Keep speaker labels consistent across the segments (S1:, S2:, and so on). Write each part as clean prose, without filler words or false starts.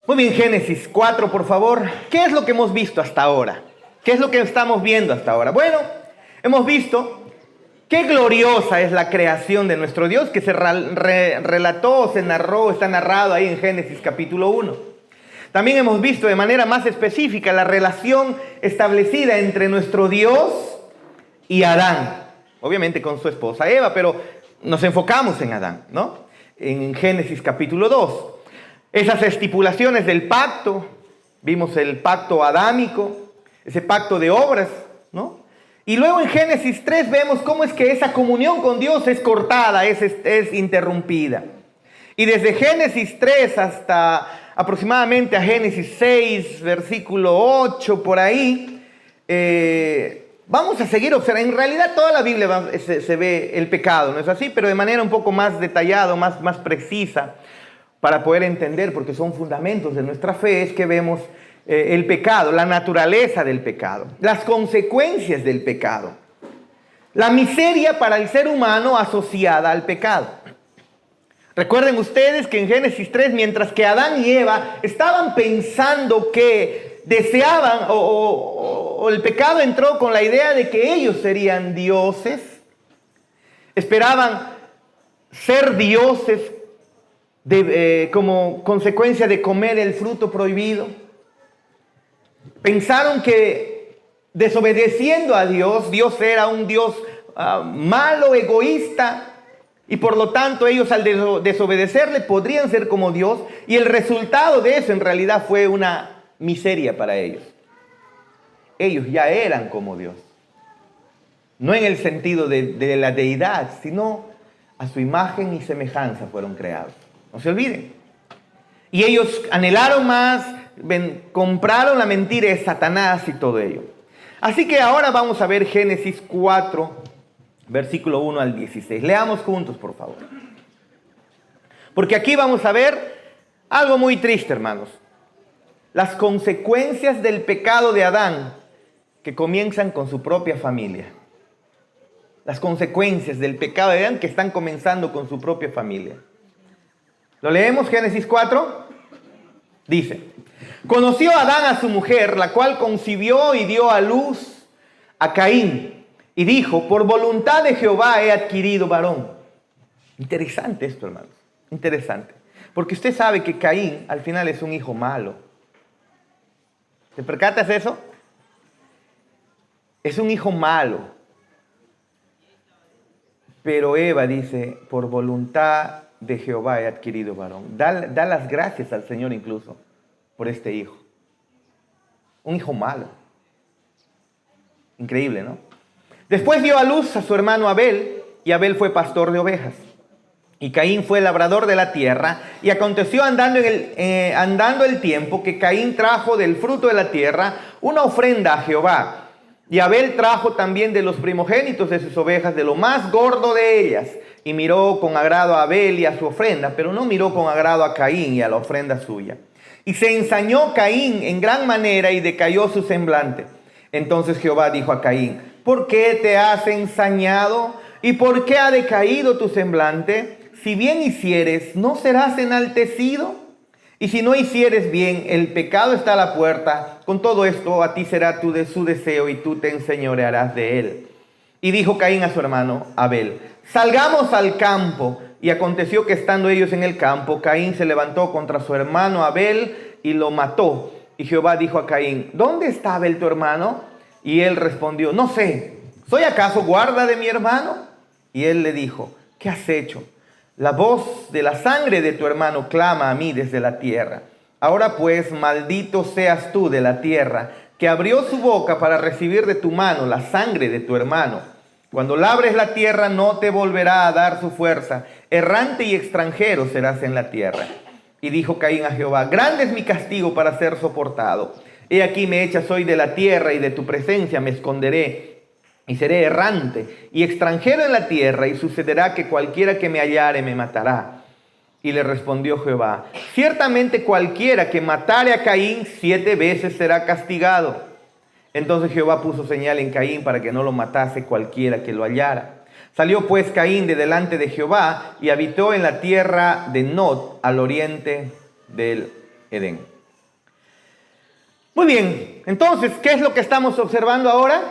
S1: Muy bien, Génesis 4, por favor. ¿Qué es lo que hemos visto hasta ahora? ¿Qué es lo que estamos viendo hasta ahora? Bueno, hemos visto qué gloriosa es la creación de nuestro Dios, que se relató, se narró, está narrado ahí en Génesis capítulo 1. También hemos visto de manera más específica la relación establecida entre nuestro Dios y Adán. Obviamente con su esposa Eva, pero nos enfocamos en Adán, ¿no? En Génesis capítulo 2. Esas estipulaciones del pacto, vimos el pacto adámico, ese pacto de obras, ¿no? Y luego en Génesis 3 vemos cómo es que esa comunión con Dios es cortada, es interrumpida. Y desde Génesis 3 hasta aproximadamente a Génesis 6, versículo 8, por ahí, vamos a seguir observando. En realidad toda la Biblia se ve el pecado, ¿no es así? Pero de manera un poco más detallada, más precisa, para poder entender, porque son fundamentos de nuestra fe, es que vemos el pecado, la naturaleza del pecado, las consecuencias del pecado, la miseria para el ser humano asociada al pecado. Recuerden ustedes que en Génesis 3, mientras que Adán y Eva estaban pensando que deseaban, o el pecado entró con la idea de que ellos serían dioses, esperaban ser dioses como consecuencia de comer el fruto prohibido. Pensaron que desobedeciendo a Dios, Dios era un Dios malo, egoísta, y por lo tanto ellos al desobedecerle podrían ser como Dios, y el resultado de eso en realidad fue una miseria para ellos. Ellos ya eran como Dios, no en el sentido de la deidad, sino a su imagen y semejanza fueron creados. No se olviden. Y ellos anhelaron más, compraron la mentira de Satanás y todo ello. Así que ahora vamos a ver Génesis 4, versículo 1 al 16. Leamos juntos, por favor. Porque aquí vamos a ver algo muy triste, hermanos. Las consecuencias del pecado de Adán, que comienzan con su propia familia. Las consecuencias del pecado de Adán que están comenzando con su propia familia. ¿Lo leemos? Génesis 4. Dice: conoció Adán a su mujer, la cual concibió y dio a luz a Caín. Y dijo: por voluntad de Jehová he adquirido varón. Interesante esto, hermanos. Interesante. Porque usted sabe que Caín al final es un hijo malo. ¿Te percatas de eso? Es un hijo malo. Pero Eva dice: por voluntad de Jehová he adquirido varón. Da las gracias al Señor incluso por este hijo. Un hijo malo. Increíble, ¿no? Después dio a luz a su hermano Abel, y Abel fue pastor de ovejas. Y Caín fue labrador de la tierra. Y aconteció andando el tiempo que Caín trajo del fruto de la tierra una ofrenda a Jehová. Y Abel trajo también de los primogénitos de sus ovejas, de lo más gordo de ellas. Y miró con agrado a Abel y a su ofrenda, pero no miró con agrado a Caín y a la ofrenda suya. Y se ensañó Caín en gran manera y decayó su semblante. Entonces Jehová dijo a Caín: ¿por qué te has ensañado? ¿Y por qué ha decaído tu semblante? Si bien hicieres, ¿no serás enaltecido? Y si no hicieres bien, el pecado está a la puerta. Con todo esto, a ti será su deseo y tú te enseñorearás de él. Y dijo Caín a su hermano Abel: salgamos al campo. Y aconteció que estando ellos en el campo, Caín se levantó contra su hermano Abel y lo mató. Y Jehová dijo a Caín: ¿dónde está Abel tu hermano? Y él respondió: no sé, ¿soy acaso guarda de mi hermano? Y él le dijo: ¿qué has hecho? La voz de la sangre de tu hermano clama a mí desde la tierra. Ahora pues, maldito seas tú de la tierra, que abrió su boca para recibir de tu mano la sangre de tu hermano. Cuando labres la tierra no te volverá a dar su fuerza. Errante y extranjero serás en la tierra. Y dijo Caín a Jehová: grande es mi castigo para ser soportado. He aquí me echas hoy de la tierra, y de tu presencia me esconderé. Y seré errante y extranjero en la tierra, y sucederá que cualquiera que me hallare me matará. Y le respondió Jehová: ciertamente cualquiera que matare a Caín 7 veces será castigado. Entonces Jehová puso señal en Caín para que no lo matase cualquiera que lo hallara. Salió pues Caín de delante de Jehová y habitó en la tierra de Nod, al oriente del Edén. Muy bien, entonces, ¿qué es lo que estamos observando ahora?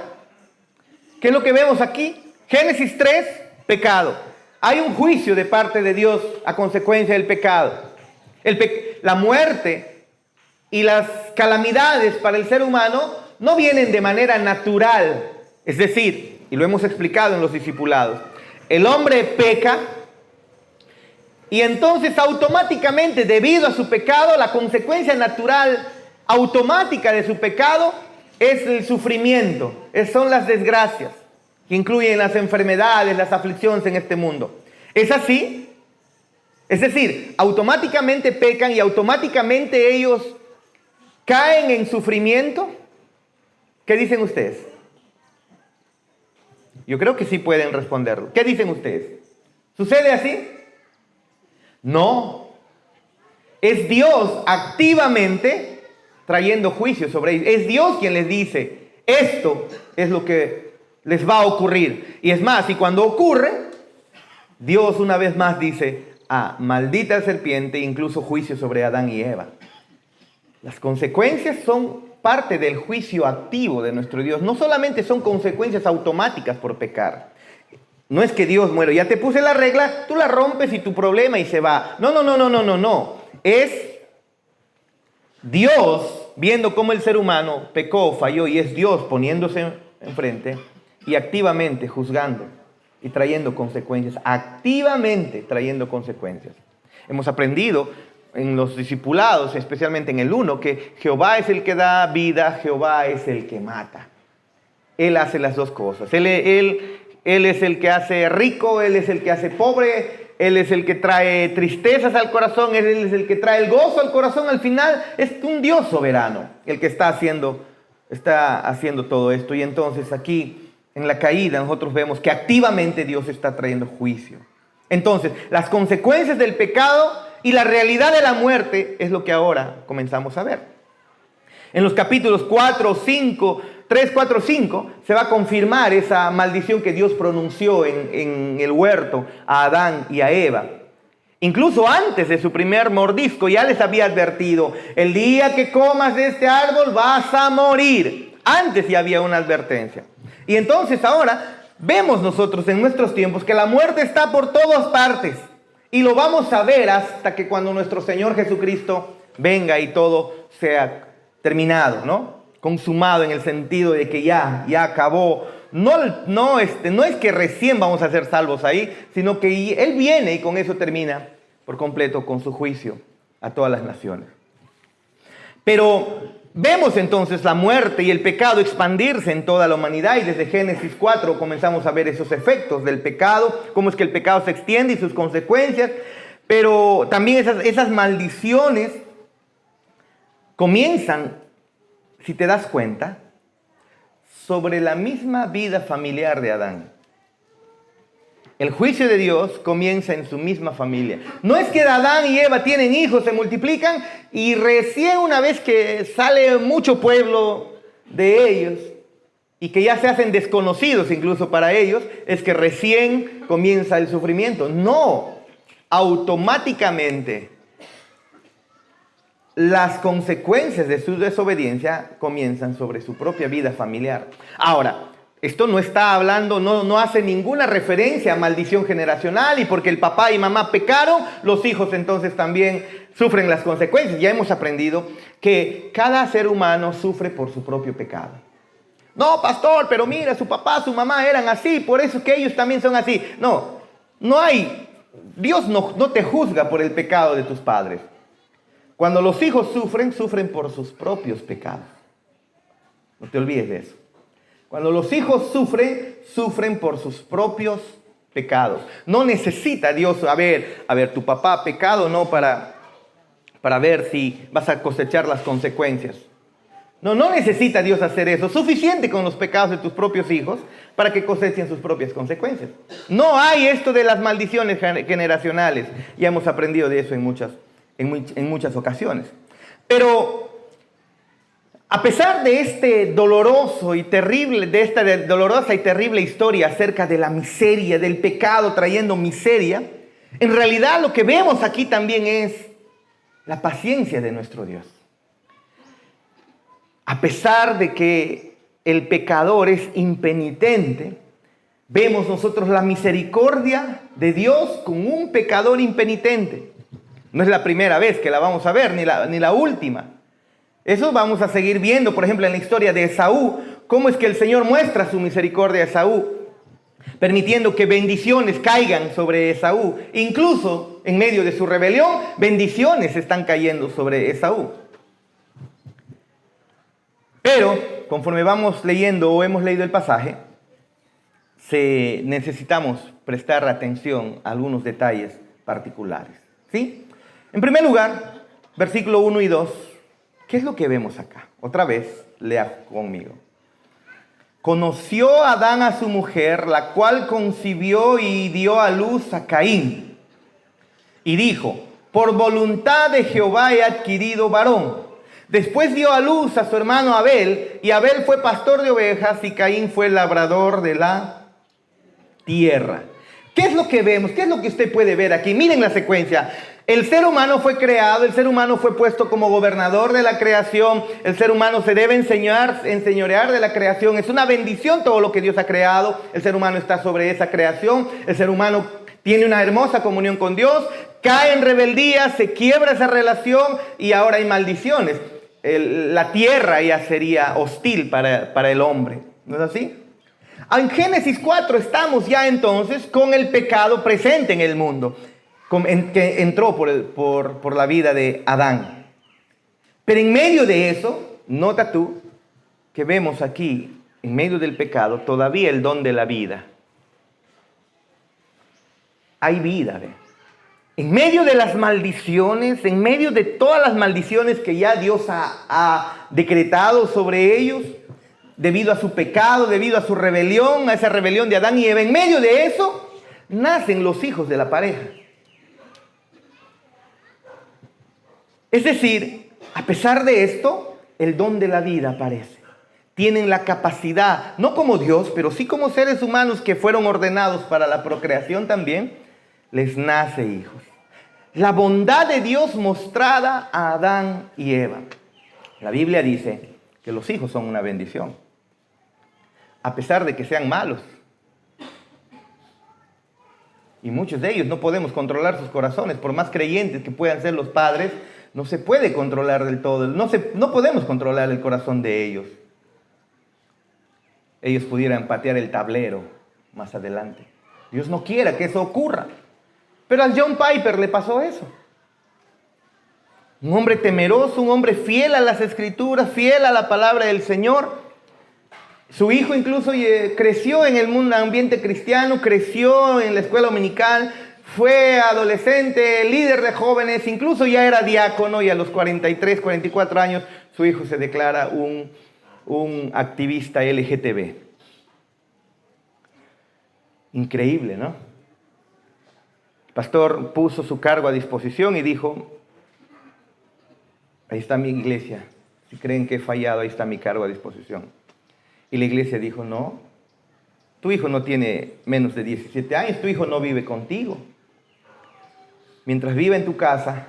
S1: ¿Qué es lo que vemos aquí? Génesis 3, pecado. Hay un juicio de parte de Dios a consecuencia del pecado. La muerte y las calamidades para el ser humano no vienen de manera natural. Es decir, y lo hemos explicado en los discipulados, el hombre peca y entonces automáticamente, debido a su pecado, la consecuencia natural automática de su pecado es el sufrimiento, son las desgracias, que incluyen las enfermedades, las aflicciones en este mundo. ¿Es así? Es decir, automáticamente pecan y automáticamente ellos caen en sufrimiento. ¿Qué dicen ustedes? Yo creo que sí pueden responderlo. ¿Qué dicen ustedes? ¿Sucede así? No. Es Dios activamente trayendo juicio sobre ellos. Es Dios quien les dice, esto es lo que les va a ocurrir. Y es más, y cuando ocurre, Dios una vez más dice, maldita serpiente, incluso juicio sobre Adán y Eva. Las consecuencias son parte del juicio activo de nuestro Dios. No solamente son consecuencias automáticas por pecar. No es que Dios muere, ya te puse la regla, tú la rompes y tu problema y se va. No. Es Dios viendo cómo el ser humano pecó, falló, y es Dios poniéndose enfrente y activamente juzgando y trayendo consecuencias. Activamente trayendo consecuencias. Hemos aprendido en los discipulados, especialmente en el 1, que Jehová es el que da vida, Jehová es el que mata. Él hace las dos cosas. Él es el que hace rico, Él es el que hace pobre, Él es el que trae tristezas al corazón, Él es el que trae el gozo al corazón. Al final es un Dios soberano el que está haciendo todo esto. Y entonces aquí, en la caída, nosotros vemos que activamente Dios está trayendo juicio. Entonces, las consecuencias del pecado y la realidad de la muerte es lo que ahora comenzamos a ver. En los capítulos 3, 4, 5, se va a confirmar esa maldición que Dios pronunció en el huerto a Adán y a Eva. Incluso antes de su primer mordisco ya les había advertido, el día que comas de este árbol vas a morir. Antes ya había una advertencia. Y entonces ahora vemos nosotros en nuestros tiempos que la muerte está por todas partes. Y lo vamos a ver hasta que cuando nuestro Señor Jesucristo venga y todo sea terminado, ¿no? Consumado en el sentido de que ya acabó. No es que recién vamos a ser salvos ahí, sino que Él viene y con eso termina por completo con su juicio a todas las naciones. Pero vemos entonces la muerte y el pecado expandirse en toda la humanidad, y desde Génesis 4 comenzamos a ver esos efectos del pecado, cómo es que el pecado se extiende y sus consecuencias, pero también esas maldiciones comienzan, si te das cuenta, sobre la misma vida familiar de Adán. El juicio de Dios comienza en su misma familia. No es que Adán y Eva tienen hijos, se multiplican y recién una vez que sale mucho pueblo de ellos y que ya se hacen desconocidos incluso para ellos, es que recién comienza el sufrimiento. No, automáticamente las consecuencias de su desobediencia comienzan sobre su propia vida familiar. Ahora, esto no está hablando, no hace ninguna referencia a maldición generacional, y porque el papá y mamá pecaron, los hijos entonces también sufren las consecuencias. Ya hemos aprendido que cada ser humano sufre por su propio pecado. No, pastor, pero mira, su papá, su mamá eran así, por eso es que ellos también son así. Dios no te juzga por el pecado de tus padres. Cuando los hijos sufren por sus propios pecados. No te olvides de eso. Cuando los hijos sufren por sus propios pecados. No necesita Dios, a ver, tu papá ha pecado, no para ver si vas a cosechar las consecuencias. No necesita Dios hacer eso. Suficiente con los pecados de tus propios hijos para que cosechen sus propias consecuencias. No hay esto de las maldiciones generacionales. Ya hemos aprendido de eso en muchas ocasiones. Pero a pesar de esta dolorosa y terrible historia acerca de la miseria, del pecado trayendo miseria, en realidad lo que vemos aquí también es la paciencia de nuestro Dios. A pesar de que el pecador es impenitente, vemos nosotros la misericordia de Dios con un pecador impenitente. No es la primera vez que la vamos a ver, ni la última. Eso vamos a seguir viendo, por ejemplo, en la historia de Esaú, cómo es que el Señor muestra su misericordia a Esaú, permitiendo que bendiciones caigan sobre Esaú. Incluso en medio de su rebelión, bendiciones están cayendo sobre Esaú. Pero, conforme vamos leyendo o hemos leído el pasaje, necesitamos prestar atención a algunos detalles particulares. ¿Sí? En primer lugar, versículo 1 y 2, ¿qué es lo que vemos acá? Otra vez, lea conmigo. Conoció Adán a su mujer, la cual concibió y dio a luz a Caín. Y dijo, por voluntad de Jehová he adquirido varón. Después dio a luz a su hermano Abel, y Abel fue pastor de ovejas y Caín fue labrador de la tierra. ¿Qué es lo que vemos? ¿Qué es lo que usted puede ver aquí? Miren la secuencia. El ser humano fue creado, el ser humano fue puesto como gobernador de la creación, el ser humano se debe enseñorear de la creación. Es una bendición todo lo que Dios ha creado, el ser humano está sobre esa creación, el ser humano tiene una hermosa comunión con Dios, cae en rebeldía, se quiebra esa relación y ahora hay maldiciones. La tierra ya sería hostil para el hombre, ¿no es así? En Génesis 4 estamos ya entonces con el pecado presente en el mundo, que entró por la vida de Adán. Pero en medio de eso, nota tú que vemos aquí, en medio del pecado, todavía el don de la vida. Hay vida, ¿ve? En medio de las maldiciones, en medio de todas las maldiciones que ya Dios ha decretado sobre ellos, debido a su pecado, debido a su rebelión, a esa rebelión de Adán y Eva, en medio de eso, nacen los hijos de la pareja. Es decir, a pesar de esto, el don de la vida aparece. Tienen la capacidad, no como Dios, pero sí como seres humanos que fueron ordenados para la procreación también, les nace hijos. La bondad de Dios mostrada a Adán y Eva. La Biblia dice que los hijos son una bendición, a pesar de que sean malos. Y muchos de ellos no podemos controlar sus corazones, por más creyentes que puedan ser los padres, no se puede controlar del todo, no podemos controlar el corazón de ellos. Ellos pudieran patear el tablero más adelante. Dios no quiera que eso ocurra. Pero a John Piper le pasó eso. Un hombre temeroso, un hombre fiel a las escrituras, fiel a la palabra del Señor. Su hijo incluso creció en el mundo ambiente cristiano, creció en la escuela dominical, fue adolescente, líder de jóvenes, incluso ya era diácono y a los 43, 44 años su hijo se declara un activista LGTB. Increíble, ¿no? El pastor puso su cargo a disposición y dijo, ahí está mi iglesia, si creen que he fallado, ahí está mi cargo a disposición. Y la iglesia dijo, no, tu hijo no tiene menos de 17 años, tu hijo no vive contigo. Mientras vive en tu casa,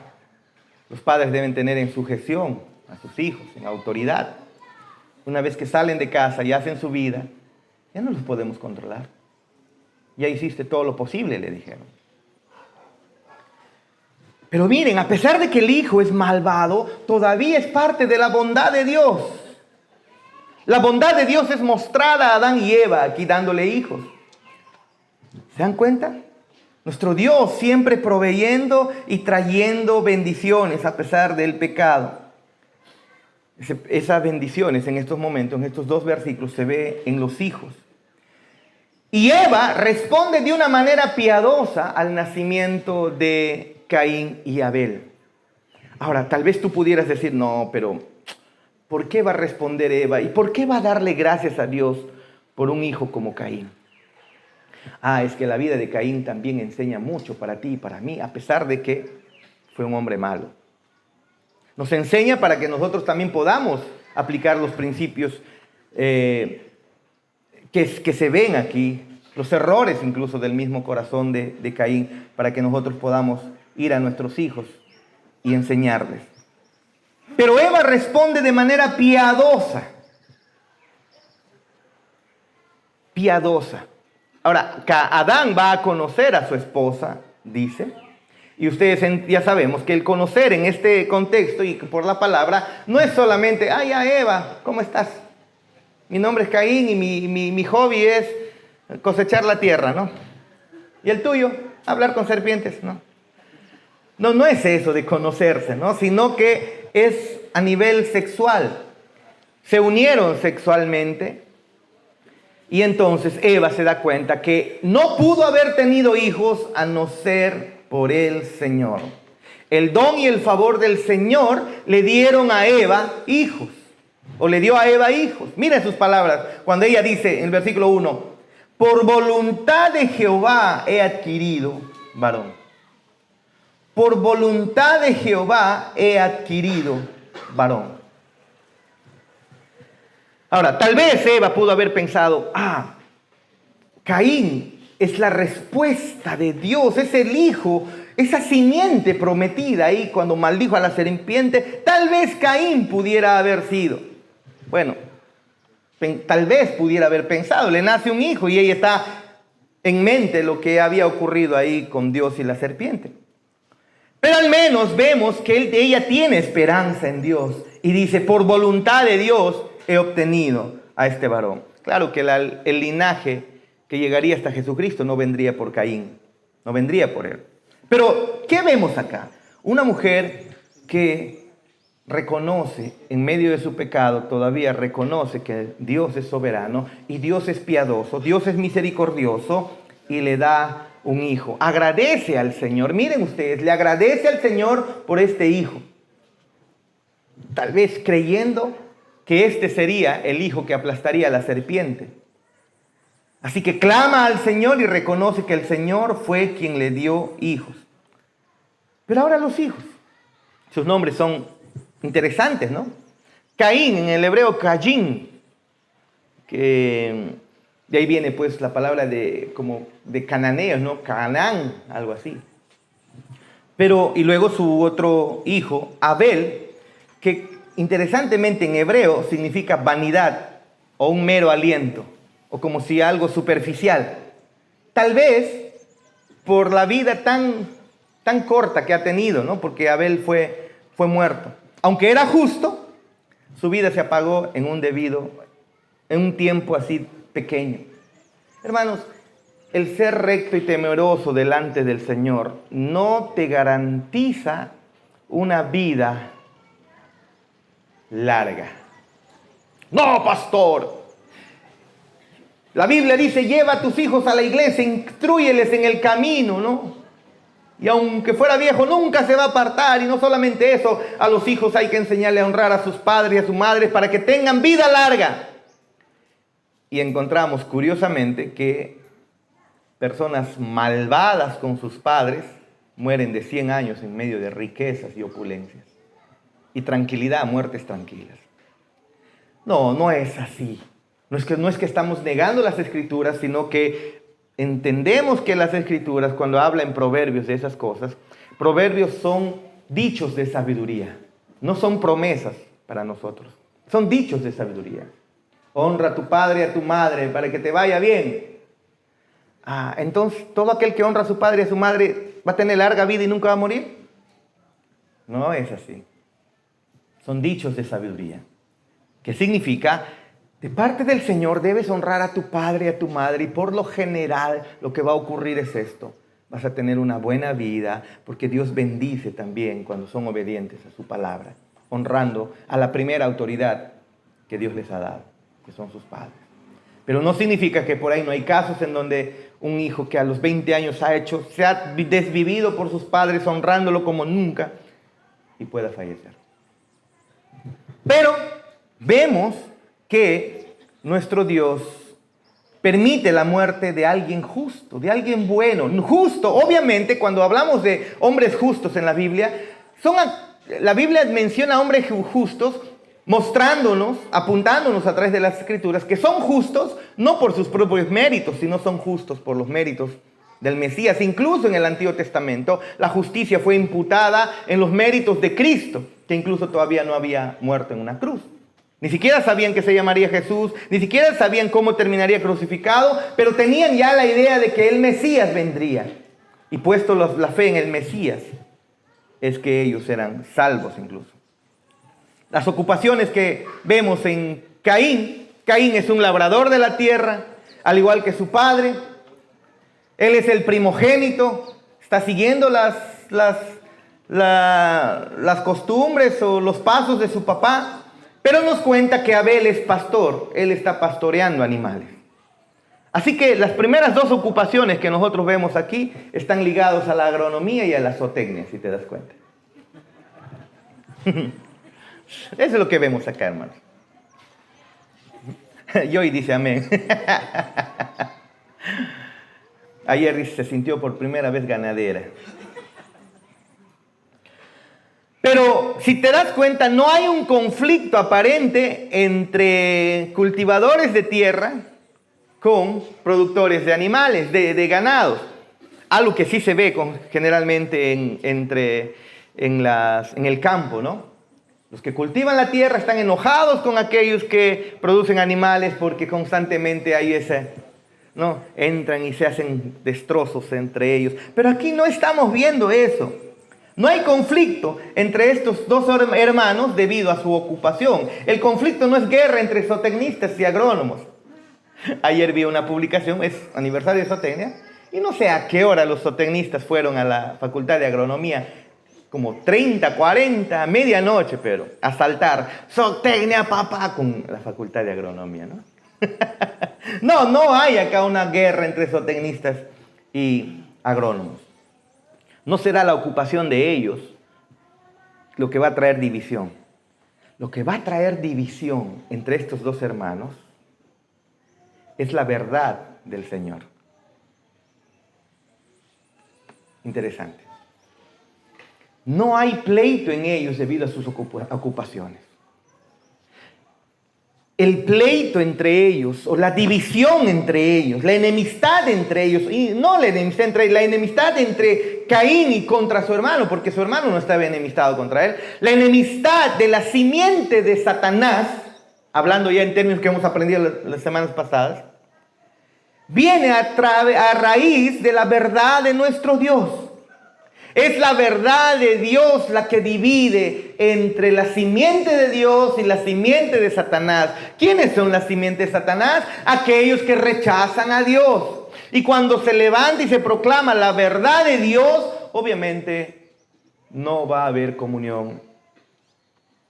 S1: los padres deben tener en sujeción a sus hijos, en autoridad. Una vez que salen de casa y hacen su vida, ya no los podemos controlar. Ya hiciste todo lo posible, le dijeron. Pero miren, a pesar de que el hijo es malvado, todavía es parte de la bondad de Dios. La bondad de Dios es mostrada a Adán y Eva, aquí dándole hijos. ¿Se dan cuenta? Nuestro Dios siempre proveyendo y trayendo bendiciones a pesar del pecado. Esas bendiciones en estos momentos, en estos dos versículos, se ve en los hijos. Y Eva responde de una manera piadosa al nacimiento de Caín y Abel. Ahora, tal vez tú pudieras decir, no, pero ¿por qué va a responder Eva? ¿Y por qué va a darle gracias a Dios por un hijo como Caín? Es que la vida de Caín también enseña mucho para ti y para mí, a pesar de que fue un hombre malo. Nos enseña para que nosotros también podamos aplicar los principios que se ven aquí, los errores incluso del mismo corazón de Caín, para que nosotros podamos ir a nuestros hijos y enseñarles. Pero Eva responde de manera piadosa. Piadosa. Ahora, Adán va a conocer a su esposa, dice. Y ustedes ya sabemos que el conocer en este contexto y por la palabra no es solamente, ay, ya Eva, ¿cómo estás? Mi nombre es Caín y mi hobby es cosechar la tierra, ¿no? ¿Y el tuyo? Hablar con serpientes, ¿no? No es eso de conocerse, ¿no? Sino que es a nivel sexual. Se unieron sexualmente y entonces Eva se da cuenta que no pudo haber tenido hijos a no ser por el Señor. El don y el favor del Señor le dieron a Eva hijos, o le dio a Eva hijos. Miren sus palabras, cuando ella dice en el versículo 1, por voluntad de Jehová he adquirido varón. Por voluntad de Jehová he adquirido varón. Ahora, tal vez Eva pudo haber pensado, Caín es la respuesta de Dios, es el hijo, esa simiente prometida ahí cuando maldijo a la serpiente. Tal vez Caín pudiera haber sido. Bueno, tal vez pudiera haber pensado, le nace un hijo y ella está en mente lo que había ocurrido ahí con Dios y la serpiente. Pero al menos vemos que ella tiene esperanza en Dios y dice, por voluntad de Dios he obtenido a este varón. Claro que el linaje que llegaría hasta Jesucristo no vendría por Caín, no vendría por él. Pero, ¿qué vemos acá? Una mujer que reconoce, en medio de su pecado, todavía reconoce que Dios es soberano y Dios es piadoso, Dios es misericordioso y le da un hijo. Agradece al Señor, miren ustedes, le agradece al Señor por este hijo. Tal vez creyendo que este sería el hijo que aplastaría a la serpiente. Así que clama al Señor y reconoce que el Señor fue quien le dio hijos. Pero ahora los hijos, sus nombres son interesantes, ¿no? Caín, en el hebreo Caín, que de ahí viene pues la palabra como de cananeos, ¿no? Canaán, algo así. Pero, y luego su otro hijo, Abel, que interesantemente en hebreo significa vanidad o un mero aliento, o como si algo superficial. Tal vez por la vida tan corta que ha tenido, ¿no? Porque Abel fue muerto. Aunque era justo, su vida se apagó en un tiempo así pequeño. Hermanos, el ser recto y temeroso delante del Señor no te garantiza una vida larga. No, pastor. La Biblia dice, lleva a tus hijos a la iglesia, instrúyeles en el camino, ¿no? Y aunque fuera viejo, nunca se va a apartar. Y no solamente eso, a los hijos hay que enseñarle a honrar a sus padres y a sus madres para que tengan vida larga. Y encontramos, curiosamente, que personas malvadas con sus padres mueren de 100 años en medio de riquezas y opulencias. Y tranquilidad, muertes tranquilas. No es así. No es que estamos negando las Escrituras, sino que entendemos que las Escrituras, cuando habla en Proverbios de esas cosas, Proverbios son dichos de sabiduría, no son promesas para nosotros, son dichos de sabiduría. Honra a tu padre y a tu madre para que te vaya bien. Entonces, ¿todo aquel que honra a su padre y a su madre va a tener larga vida y nunca va a morir? No es así. Son dichos de sabiduría. ¿Qué significa? De parte del Señor debes honrar a tu padre y a tu madre, y por lo general lo que va a ocurrir es esto. Vas a tener una buena vida porque Dios bendice también cuando son obedientes a su palabra, honrando a la primera autoridad que Dios les ha dado, que son sus padres. Pero no significa que por ahí no hay casos en donde un hijo que a los 20 años se ha desvivido por sus padres, honrándolo como nunca, y pueda fallecer. Pero vemos que nuestro Dios permite la muerte de alguien justo, de alguien bueno. Justo, obviamente, cuando hablamos de hombres justos en la Biblia, la Biblia menciona hombres justos mostrándonos, apuntándonos a través de las Escrituras, que son justos no por sus propios méritos, sino son justos por los méritos del Mesías. Incluso en el Antiguo Testamento, la justicia fue imputada en los méritos de Cristo. que incluso todavía no había muerto en una cruz. Ni siquiera sabían que se llamaría Jesús, ni siquiera sabían cómo terminaría crucificado, pero tenían ya la idea de que el Mesías vendría. Y puesto la fe en el Mesías, es que ellos eran salvos incluso. Las ocupaciones que vemos en Caín, Caín es un labrador de la tierra, al igual que su padre. Él es el primogénito, está siguiendo las costumbres o los pasos de su papá. Pero nos cuenta que Abel es pastor, él está pastoreando animales. Así que las primeras dos ocupaciones que nosotros vemos aquí están ligados a la agronomía y a la zootecnia, si te das cuenta. Eso es lo que vemos acá, hermanos. Joy dice amén. Ayer se sintió por primera vez ganadera. Pero si te das cuenta, no hay un conflicto aparente entre cultivadores de tierra con productores de animales, de ganados. Algo que sí se ve generalmente en el campo, ¿no? Los que cultivan la tierra están enojados con aquellos que producen animales porque constantemente hay ¿no? Entran y se hacen destrozos entre ellos. Pero aquí no estamos viendo eso. No hay conflicto entre estos dos hermanos debido a su ocupación. El conflicto no es guerra entre zootecnistas y agrónomos. Ayer vi una publicación, es aniversario de zootecnia, y no sé a qué hora los zootecnistas fueron a la Facultad de Agronomía, como 30, 40, medianoche, pero a saltar zootecnia, papá, con la Facultad de Agronomía, ¿no? No hay acá una guerra entre zootecnistas y agrónomos. No será la ocupación de ellos lo que va a traer división. Lo que va a traer división entre estos dos hermanos es la verdad del Señor. Interesante. No hay pleito en ellos debido a sus ocupaciones. El pleito entre ellos, o la división entre ellos, la enemistad entre ellos, y no la enemistad entre Caín y contra su hermano, porque su hermano no estaba enemistado contra él, la enemistad de la simiente de Satanás, hablando ya en términos que hemos aprendido las semanas pasadas, viene a raíz de la verdad de nuestro Dios. Es la verdad de Dios la que divide entre la simiente de Dios y la simiente de Satanás. ¿Quiénes son la simiente de Satanás? Aquellos que rechazan a Dios. Y cuando se levanta y se proclama la verdad de Dios, obviamente no va a haber comunión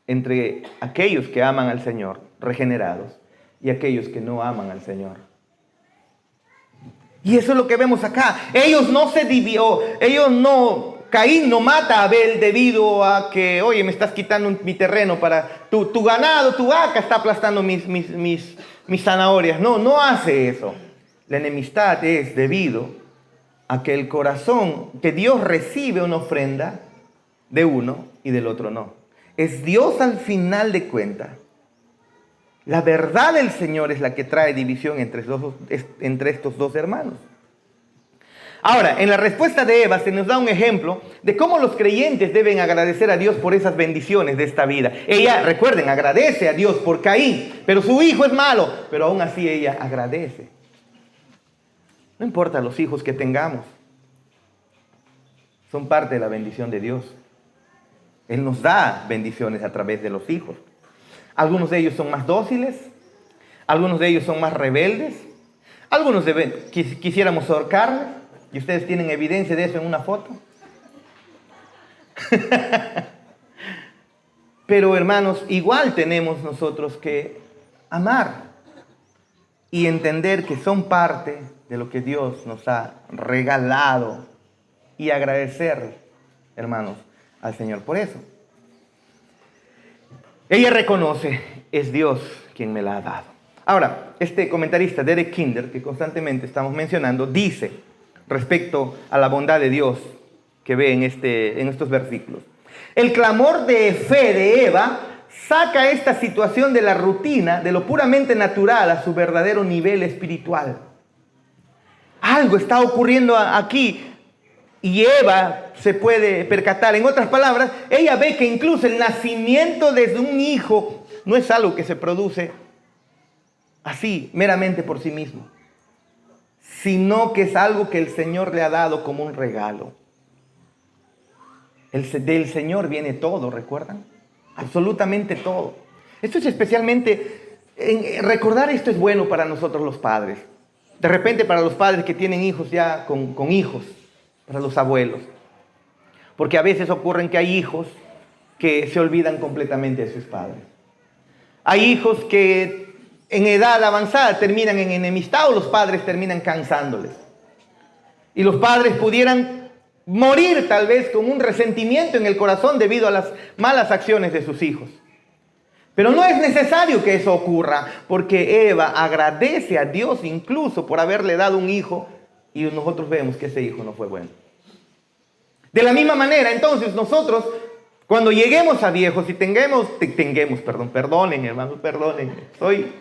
S1: entre aquellos que aman al Señor, regenerados, y aquellos que no aman al Señor. Y eso es lo que vemos acá. Caín no mata a Abel debido a que, oye, me estás quitando mi terreno para tu ganado, tu vaca está aplastando mis zanahorias. No hace eso. La enemistad es debido a que el corazón, que Dios recibe una ofrenda de uno y del otro no. Es Dios al final de cuentas. La verdad del Señor es la que trae división entre estos dos hermanos. Ahora, en la respuesta de Eva se nos da un ejemplo de cómo los creyentes deben agradecer a Dios por esas bendiciones de esta vida. Ella, recuerden, agradece a Dios por Caín, pero su hijo es malo, pero aún así ella agradece. No importa los hijos que tengamos, son parte de la bendición de Dios. Él nos da bendiciones a través de los hijos. Algunos de ellos son más dóciles, algunos de ellos son más rebeldes, algunos quisiéramos ahorcarles. Y ustedes tienen evidencia de eso en una foto. Pero hermanos, igual tenemos nosotros que amar y entender que son parte de lo que Dios nos ha regalado y agradecer, hermanos, al Señor por eso. Ella reconoce, es Dios quien me la ha dado. Ahora, este comentarista, Derek Kidner, que constantemente estamos mencionando, dice respecto a la bondad de Dios que ve en estos versículos: el clamor de fe de Eva saca esta situación de la rutina, de lo puramente natural, a su verdadero nivel espiritual. Algo está ocurriendo aquí. Y Eva se puede percatar. En otras palabras, ella ve que incluso el nacimiento de un hijo no es algo que se produce así, meramente por sí mismo, sino que es algo que el Señor le ha dado como un regalo. Del Señor viene todo, ¿recuerdan? Absolutamente todo. Esto es especialmente, recordar esto es bueno para nosotros los padres. De repente para los padres que tienen hijos ya con hijos, para los abuelos. Porque a veces ocurren que hay hijos que se olvidan completamente de sus padres. Hay hijos que en edad avanzada terminan en enemistad o los padres terminan cansándoles. Y los padres pudieran morir tal vez con un resentimiento en el corazón debido a las malas acciones de sus hijos. Pero no es necesario que eso ocurra, porque Eva agradece a Dios incluso por haberle dado un hijo y nosotros vemos que ese hijo no fue bueno. De la misma manera, entonces, nosotros, cuando lleguemos a viejos y perdonen hermanos, perdonen, soy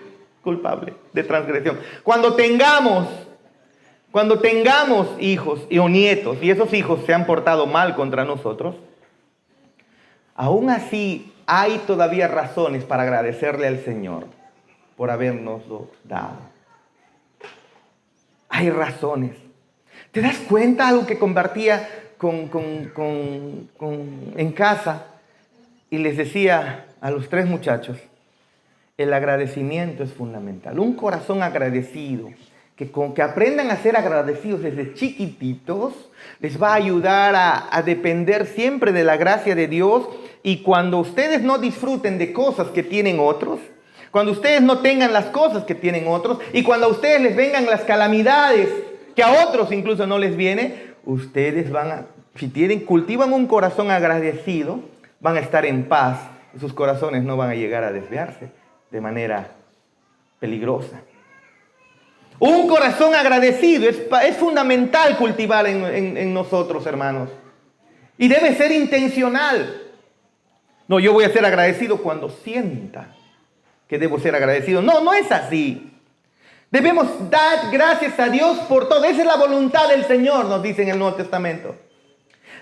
S1: culpable de transgresión. Cuando tengamos hijos o nietos y esos hijos se han portado mal contra nosotros, aún así hay todavía razones para agradecerle al Señor por habernoslo dado. Hay razones. ¿Te das cuenta algo que compartía en casa? Y les decía a los 3 muchachos, el agradecimiento es fundamental. Un corazón agradecido, que aprendan a ser agradecidos desde chiquititos, les va a ayudar a depender siempre de la gracia de Dios. Y cuando ustedes no disfruten de cosas que tienen otros, cuando ustedes no tengan las cosas que tienen otros, y cuando a ustedes les vengan las calamidades que a otros incluso no les viene, ustedes cultivan un corazón agradecido, van a estar en paz y sus corazones no van a llegar a desviarse de manera peligrosa. Un corazón agradecido es fundamental cultivar en nosotros, hermanos. Y debe ser intencional. No, yo voy a ser agradecido cuando sienta que debo ser agradecido. No, no es así. Debemos dar gracias a Dios por todo. Esa es la voluntad del Señor, nos dice en el Nuevo Testamento.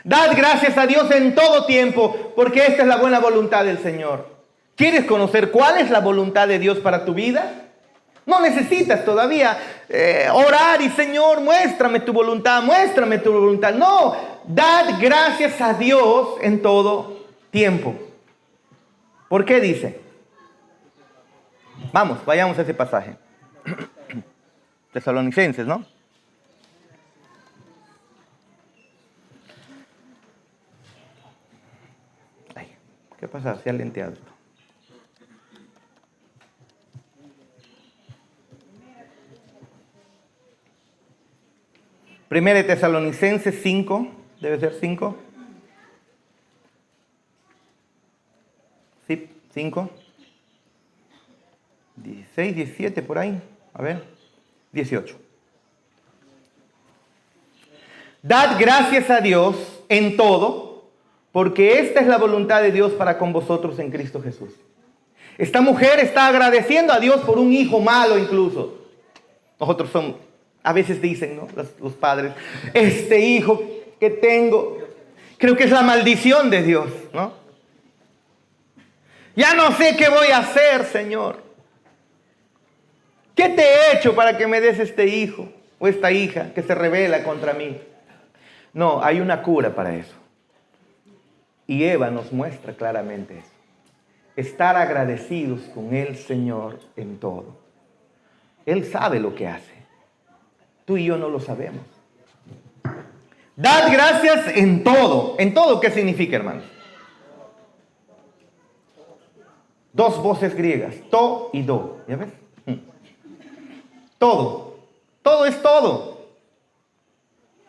S1: Dad gracias a Dios en todo tiempo, porque esta es la buena voluntad del Señor. ¿Quieres conocer cuál es la voluntad de Dios para tu vida? No necesitas todavía orar y Señor, muéstrame tu voluntad, muéstrame tu voluntad. No, dad gracias a Dios en todo tiempo. ¿Por qué dice? Vayamos a ese pasaje. Tesalonicenses, ¿no? Ay, ¿qué pasa? Se ha lenteado esto. Primera de Tesalonicenses 5, debe ser 5. Sí, 5. 16, 17 por ahí. A ver, 18. Dad gracias a Dios en todo, porque esta es la voluntad de Dios para con vosotros en Cristo Jesús. Esta mujer está agradeciendo a Dios por un hijo malo incluso. A veces dicen, ¿no? Los padres, este hijo que tengo, creo que es la maldición de Dios, ¿no? Ya no sé qué voy a hacer, Señor. ¿Qué te he hecho para que me des este hijo o esta hija que se rebela contra mí? No, hay una cura para eso. Y Eva nos muestra claramente eso. Estar agradecidos con el Señor en todo. Él sabe lo que hace. Tú y yo no lo sabemos. Dad gracias en todo. ¿En todo qué significa, hermanos? 2 voces griegas. To y do. ¿Ya ves? Todo. Todo es todo.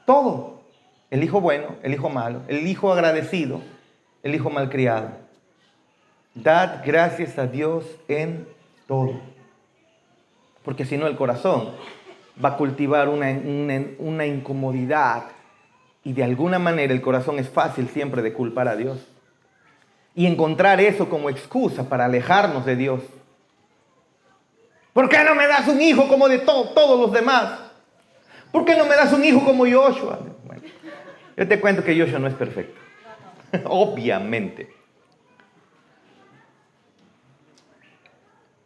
S1: Todo. El hijo bueno, el hijo malo, el hijo agradecido, el hijo malcriado. Dad gracias a Dios en todo. Porque si no, el corazón va a cultivar una incomodidad. Y de alguna manera el corazón es fácil siempre de culpar a Dios. Y encontrar eso como excusa para alejarnos de Dios. ¿Por qué no me das un hijo como de todos los demás? ¿Por qué no me das un hijo como Joshua? Bueno, Yo te cuento que Joshua no es perfecto. Obviamente.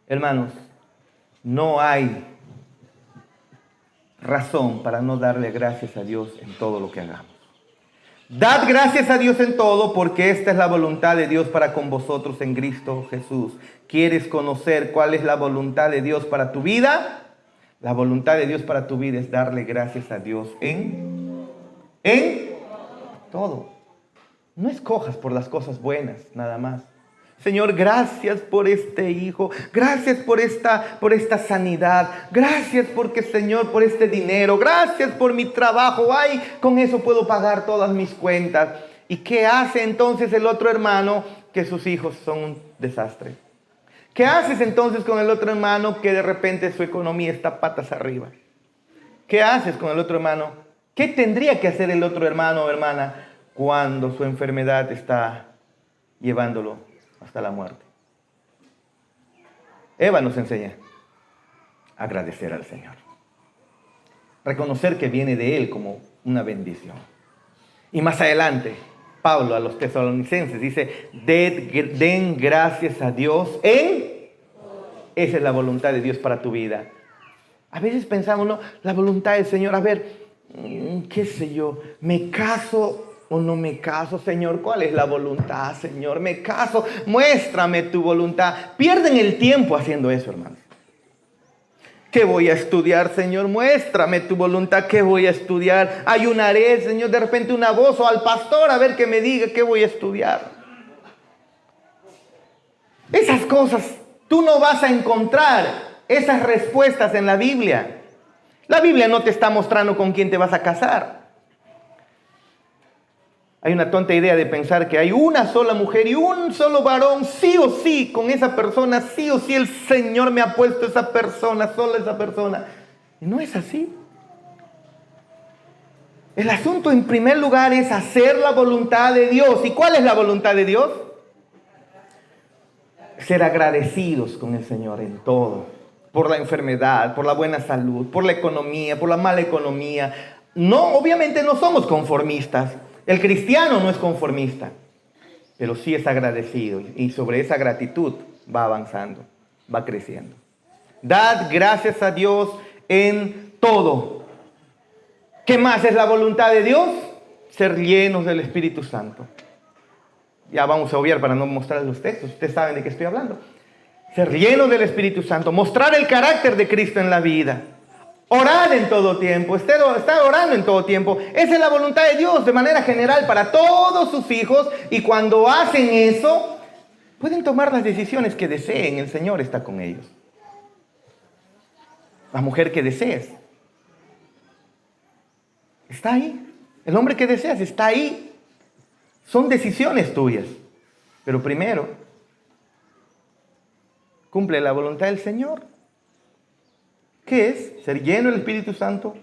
S1: Hermanos, no hay razón para no darle gracias a Dios en todo lo que hagamos. Dad gracias a Dios en todo, porque esta es la voluntad de Dios para con vosotros en Cristo Jesús. ¿Quieres conocer cuál es la voluntad de Dios para tu vida? La voluntad de Dios para tu vida es darle gracias a Dios en todo. No escojas por las cosas buenas, nada más. Señor, gracias por este hijo, gracias por esta sanidad, gracias porque, Señor, por este dinero, gracias por mi trabajo, ay, con eso puedo pagar todas mis cuentas. ¿Y qué hace entonces el otro hermano? Que sus hijos son un desastre. ¿Qué haces entonces con el otro hermano que de repente su economía está patas arriba? ¿Qué haces con el otro hermano? ¿Qué tendría que hacer el otro hermano o hermana cuando su enfermedad está llevándolo hasta la muerte? Eva nos enseña a agradecer al Señor. Reconocer que viene de Él como una bendición. Y más adelante, Pablo a los tesalonicenses dice, den gracias a Dios Esa es la voluntad de Dios para tu vida. A veces pensamos, no, la voluntad del Señor, a ver, qué sé yo, ¿me caso o no me caso, Señor? ¿Cuál es la voluntad, Señor? ¿Me caso? Muéstrame tu voluntad. Pierden el tiempo haciendo eso, hermanos. ¿Qué voy a estudiar, Señor? Muéstrame tu voluntad. ¿Qué voy a estudiar? Ayunaré, Señor, de repente una voz o al pastor a ver que me diga qué voy a estudiar. Esas cosas tú no vas a encontrar esas respuestas en la Biblia. La Biblia no te está mostrando con quién te vas a casar. Hay una tonta idea de pensar que hay una sola mujer y un solo varón, sí o sí, con esa persona, sí o sí el Señor me ha puesto esa persona, solo esa persona. Y no es así. El asunto en primer lugar es hacer la voluntad de Dios. ¿Y cuál es la voluntad de Dios? Ser agradecidos con el Señor en todo. Por la enfermedad, por la buena salud, por la economía, por la mala economía. No, obviamente no somos conformistas. El cristiano no es conformista, pero sí es agradecido y sobre esa gratitud va avanzando, va creciendo. Dad gracias a Dios en todo. ¿Qué más es la voluntad de Dios? Ser llenos del Espíritu Santo. Ya vamos a obviar para no mostrar los textos, ustedes saben de qué estoy hablando. Ser llenos del Espíritu Santo, mostrar el carácter de Cristo en la vida. Orar en todo tiempo, estar orando en todo tiempo. Esa es la voluntad de Dios de manera general para todos sus hijos. Y cuando hacen eso, pueden tomar las decisiones que deseen. El Señor está con ellos. La mujer que desees está ahí. El hombre que deseas está ahí. Son decisiones tuyas. Pero primero, cumple la voluntad del Señor. ¿Qué es? Ser lleno del Espíritu Santo,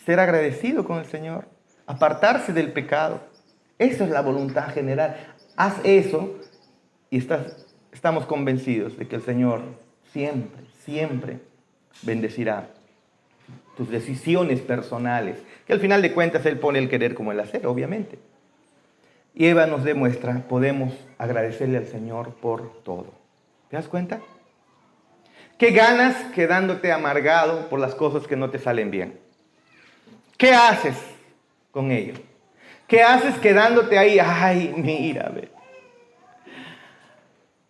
S1: ser agradecido con el Señor, apartarse del pecado. Esa es la voluntad general. Haz eso y estamos convencidos de que el Señor siempre, siempre bendecirá tus decisiones personales, que al final de cuentas Él pone el querer como el hacer, obviamente. Y Eva nos demuestra, podemos agradecerle al Señor por todo. ¿Te das cuenta? ¿Qué ganas quedándote amargado por las cosas que no te salen bien? ¿Qué haces con ello? ¿Qué haces quedándote ahí? Ay, mira, ve.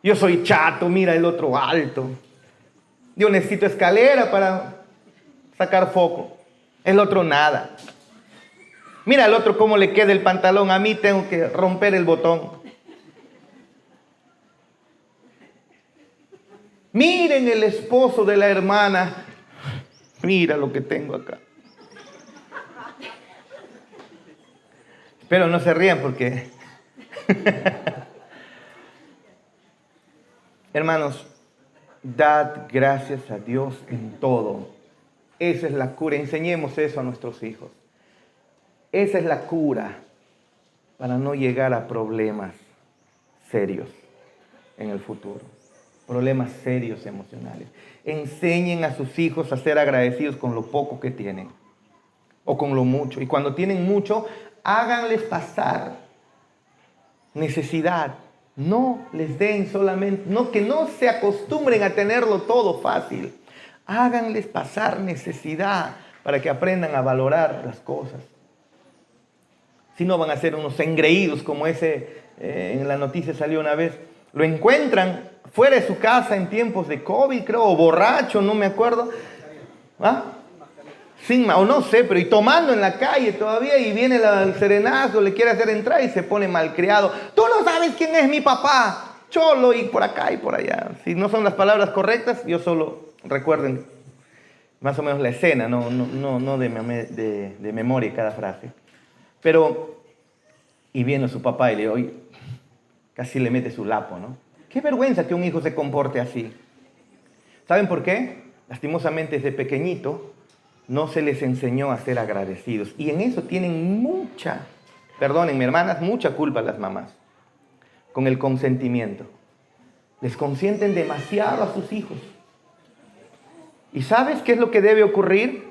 S1: Yo soy chato, mira el otro alto. Yo necesito escalera para sacar foco. El otro nada. Mira el otro cómo le queda el pantalón. A mí tengo que romper el botón. Miren el esposo de la hermana. Mira lo que tengo acá. Espero no se rían porque... Hermanos, dad gracias a Dios en todo. Esa es la cura. Enseñemos eso a nuestros hijos. Esa es la cura para no llegar a problemas serios en el futuro. Problemas serios emocionales. Enseñen a sus hijos a ser agradecidos con lo poco que tienen o con lo mucho. Y cuando tienen mucho, háganles pasar necesidad. No les den solamente, no, que no se acostumbren a tenerlo todo fácil. Háganles pasar necesidad para que aprendan a valorar las cosas. Si no, van a ser unos engreídos como ese, en la noticia salió una vez. Lo encuentran fuera de su casa en tiempos de COVID, creo, o borracho, no me acuerdo. ¿Ah? O no sé, pero y tomando en la calle todavía, y viene el serenazo, le quiere hacer entrar y se pone malcriado. Tú no sabes quién es mi papá, cholo, y por acá y por allá. Si no son las palabras correctas, yo solo recuerden más o menos la escena, no de memoria cada frase. Pero, y viene su papá y le oye, casi le mete su lapo, ¿no? Qué vergüenza que un hijo se comporte así. ¿Saben por qué? Lastimosamente desde pequeñito no se les enseñó a ser agradecidos. Y en eso tienen perdónenme hermanas, mucha culpa las mamás. Con el consentimiento. Les consienten demasiado a sus hijos. ¿Y sabes qué es lo que debe ocurrir?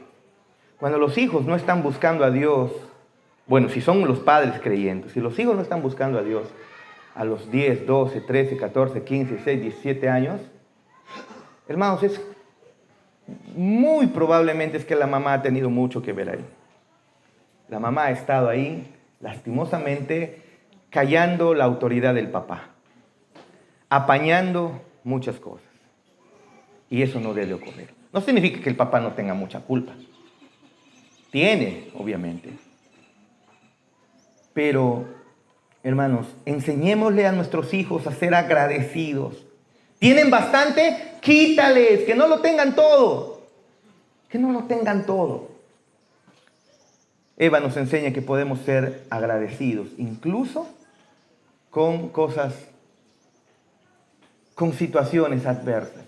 S1: Cuando los hijos no están buscando a Dios, bueno, si son los padres creyentes, si los hijos no están buscando a Dios a los 10, 12, 13, 14, 15, 16, 17 años, hermanos, muy probablemente es que la mamá ha tenido mucho que ver ahí. La mamá ha estado ahí, lastimosamente, callando la autoridad del papá, apañando muchas cosas. Y eso no debe ocurrir. No significa que el papá no tenga mucha culpa. Tiene, obviamente. Pero, hermanos, enseñémosle a nuestros hijos a ser agradecidos. ¿Tienen bastante? Quítales, que no lo tengan todo. Que no lo tengan todo. Eva nos enseña que podemos ser agradecidos, incluso con cosas, con situaciones adversas.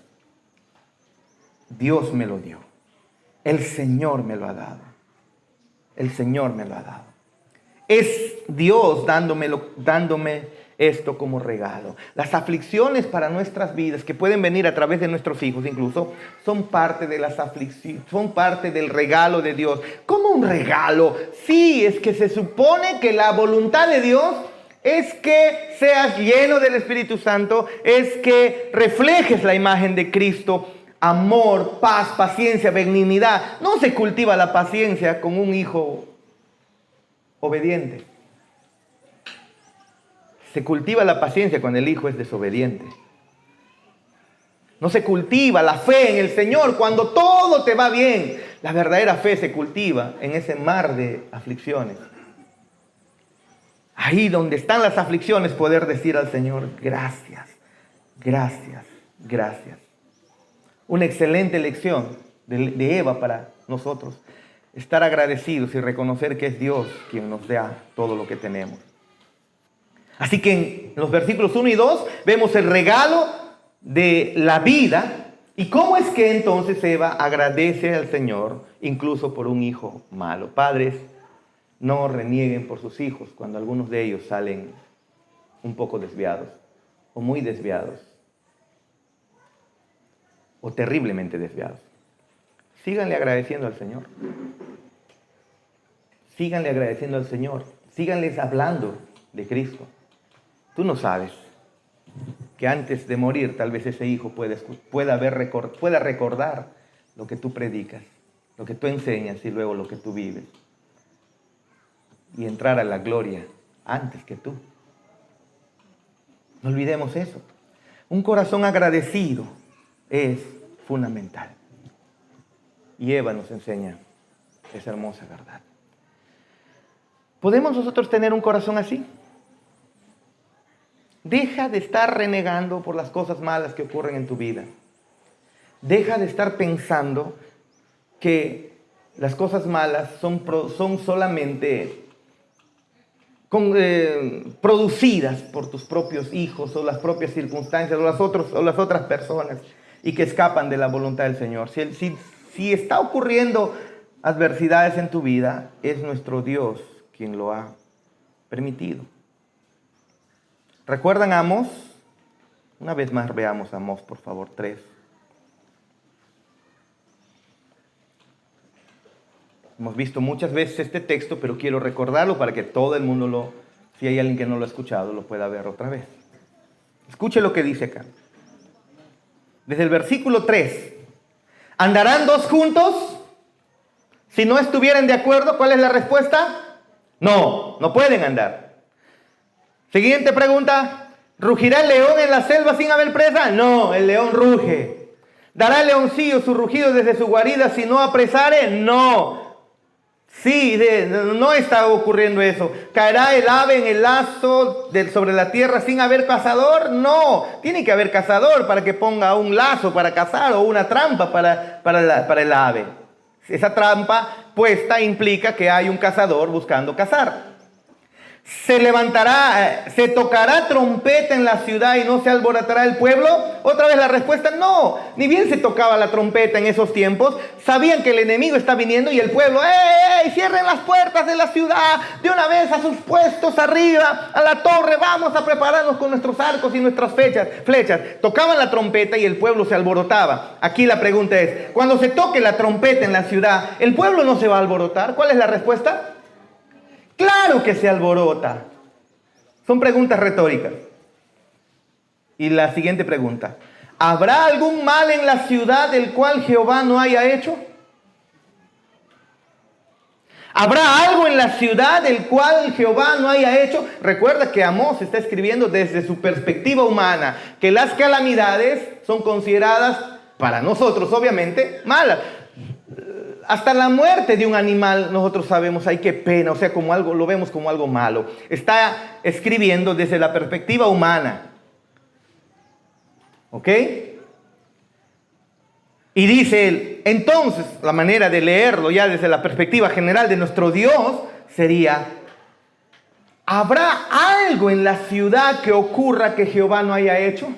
S1: Dios me lo dio. El Señor me lo ha dado. El Señor me lo ha dado. Es Dios dándome esto como regalo. Las aflicciones para nuestras vidas, que pueden venir a través de nuestros hijos incluso, son parte de las aflicciones, son parte del regalo de Dios. ¿Cómo un regalo? Sí, es que se supone que la voluntad de Dios es que seas lleno del Espíritu Santo, es que reflejes la imagen de Cristo. Amor, paz, paciencia, benignidad. No se cultiva la paciencia con un hijo obediente. Se cultiva la paciencia cuando el hijo es desobediente. No se cultiva la fe en el Señor cuando todo te va bien. La verdadera fe se cultiva en ese mar de aflicciones. Ahí donde están las aflicciones, poder decir al Señor, gracias, gracias, gracias. Una excelente lección de Eva para nosotros. Estar agradecidos y reconocer que es Dios quien nos da todo lo que tenemos. Así que en los versículos 1 y 2 vemos el regalo de la vida. ¿Y cómo es que entonces Eva agradece al Señor incluso por un hijo malo? Padres, no renieguen por sus hijos cuando algunos de ellos salen un poco desviados o muy desviados o terriblemente desviados. Síganle agradeciendo al Señor. Síganle agradeciendo al Señor. Síganles hablando de Cristo. Tú no sabes que antes de morir tal vez ese hijo pueda recordar lo que tú predicas, lo que tú enseñas y luego lo que tú vives. Y entrar a la gloria antes que tú. No olvidemos eso. Un corazón agradecido es fundamental. Y Eva nos enseña esa hermosa verdad. ¿Podemos nosotros tener un corazón así? Deja de estar renegando por las cosas malas que ocurren en tu vida. Deja de estar pensando que las cosas malas son solamente producidas por tus propios hijos o las propias circunstancias o las otras personas y que escapan de la voluntad del Señor. Si está ocurriendo adversidades en tu vida, es nuestro Dios quien lo ha permitido. ¿Recuerdan a Amós? Una vez más veamos Amós, por favor, 3. Hemos visto muchas veces este texto, pero quiero recordarlo para que todo el mundo si hay alguien que no lo ha escuchado, lo pueda ver otra vez. Escuche lo que dice acá. Desde el versículo 3. ¿Andarán dos juntos si no estuvieran de acuerdo? ¿Cuál es la respuesta? No, no pueden andar. Siguiente pregunta. ¿Rugirá el león en la selva sin haber presa? No, el león ruge. ¿Dará el leoncillo su rugido desde su guarida si no apresare? No. Sí, no está ocurriendo eso. ¿Caerá el ave en el lazo sobre la tierra sin haber cazador? No, tiene que haber cazador para que ponga un lazo para cazar o una trampa para el ave. Esa trampa puesta implica que hay un cazador buscando cazar. ¿Se tocará trompeta en la ciudad y no se alborotará el pueblo? Otra vez la respuesta, no. Ni bien se tocaba la trompeta en esos tiempos. Sabían que el enemigo está viniendo y el pueblo, ¡ey! Cierren las puertas de la ciudad, de una vez a sus puestos arriba, a la torre, vamos a prepararnos con nuestros arcos y nuestras flechas. Tocaban la trompeta y el pueblo se alborotaba. Aquí la pregunta es, cuando se toque la trompeta en la ciudad, ¿el pueblo no se va a alborotar? ¿Cuál es la respuesta? Claro que se alborota. Son preguntas retóricas. Y la siguiente pregunta. ¿Habrá algún mal en la ciudad del cual Jehová no haya hecho? ¿Habrá algo en la ciudad del cual Jehová no haya hecho? Recuerda que Amós está escribiendo desde su perspectiva humana, que las calamidades son consideradas, para nosotros obviamente, malas. Hasta la muerte de un animal nosotros sabemos, ay, qué pena, o sea, como algo, lo vemos como algo malo. Está escribiendo desde la perspectiva humana. ¿Ok? Y dice él, entonces, la manera de leerlo ya desde la perspectiva general de nuestro Dios sería, ¿habrá algo en la ciudad que ocurra que Jehová no haya hecho?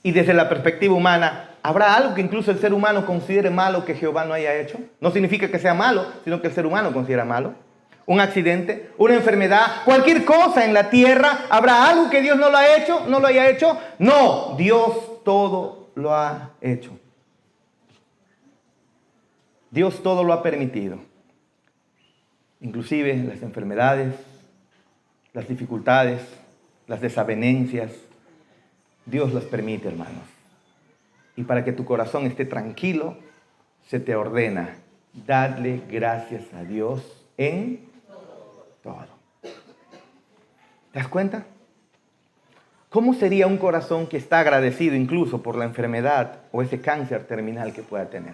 S1: Y desde la perspectiva humana, ¿habrá algo que incluso el ser humano considere malo que Jehová no haya hecho? No significa que sea malo, sino que el ser humano considera malo. Un accidente, una enfermedad, cualquier cosa en la tierra, ¿habrá algo que Dios no lo ha hecho? ¿No lo haya hecho? No, Dios todo lo ha hecho. Dios todo lo ha permitido. Inclusive las enfermedades, las dificultades, las desavenencias. Dios las permite, hermanos. Y para que tu corazón esté tranquilo, se te ordena darle gracias a Dios en todo. ¿Te das cuenta? ¿Cómo sería un corazón que está agradecido incluso por la enfermedad o ese cáncer terminal que pueda tener?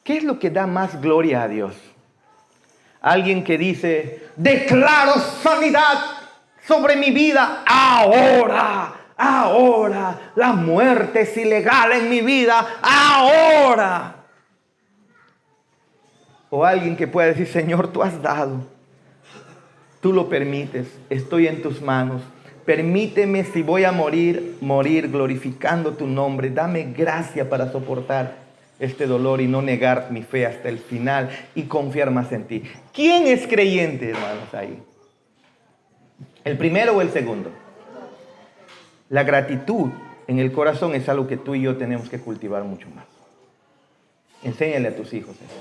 S1: ¿Qué es lo que da más gloria a Dios? Alguien que dice, declaro sanidad sobre mi vida ahora. Ahora, la muerte es ilegal en mi vida, ahora. O alguien que pueda decir, Señor, tú has dado, tú lo permites, estoy en tus manos. Permíteme, si voy a morir glorificando tu nombre. Dame gracia para soportar este dolor y no negar mi fe hasta el final y confiar más en ti. ¿Quién es creyente, hermanos, ahí? ¿El primero o el segundo? La gratitud en el corazón es algo que tú y yo tenemos que cultivar mucho más. Enséñale a tus hijos eso.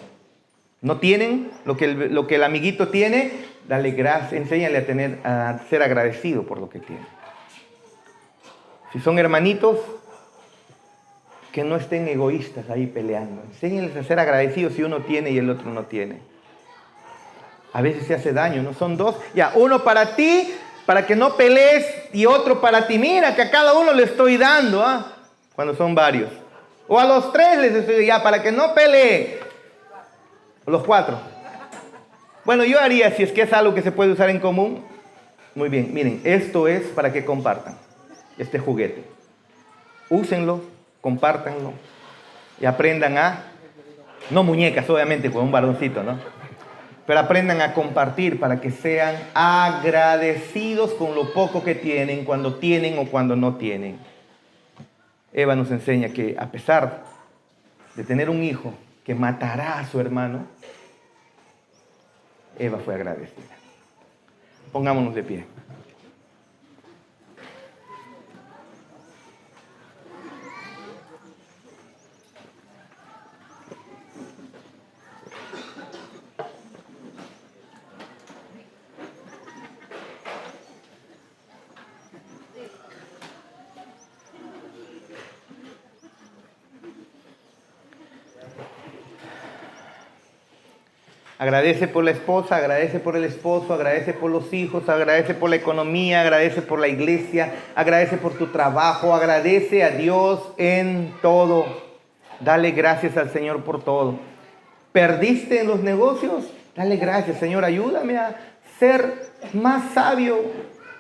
S1: ¿No tienen lo que el amiguito tiene? Dale gracias, enséñale a ser agradecido por lo que tiene. Si son hermanitos, que no estén egoístas ahí peleando. Enséñales a ser agradecidos si uno tiene y el otro no tiene. A veces se hace daño, ¿no? Son dos. Ya, uno para ti, para que no pelees, y otro para ti. Mira que a cada uno le estoy dando, ¿ah? Cuando son varios. O a los tres les estoy ya, para que no peleen. O los cuatro. Bueno, yo haría, si es que es algo que se puede usar en común. Muy bien, miren, esto es para que compartan este juguete. Úsenlo, compártanlo y aprendan no muñecas, obviamente, con un varoncito, ¿no? Pero aprendan a compartir para que sean agradecidos con lo poco que tienen, cuando tienen o cuando no tienen. Eva nos enseña que a pesar de tener un hijo que matará a su hermano, Eva fue agradecida. Pongámonos de pie. Agradece por la esposa, agradece por el esposo, agradece por los hijos, agradece por la economía, agradece por la iglesia, agradece por tu trabajo, agradece a Dios en todo. Dale gracias al Señor por todo. ¿Perdiste en los negocios? Dale gracias, Señor, ayúdame a ser más sabio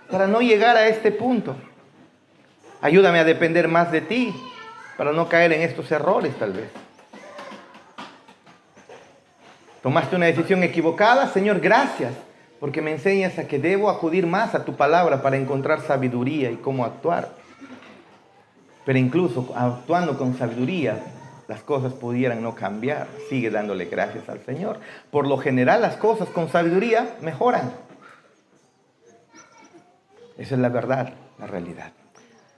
S1: para no llegar a este punto. Ayúdame a depender más de ti para no caer en estos errores tal vez. Tomaste una decisión equivocada, Señor, gracias, porque me enseñas a que debo acudir más a tu palabra para encontrar sabiduría y cómo actuar. Pero incluso actuando con sabiduría, las cosas pudieran no cambiar. Sigue dándole gracias al Señor. Por lo general, las cosas con sabiduría mejoran. Esa es la verdad, la realidad.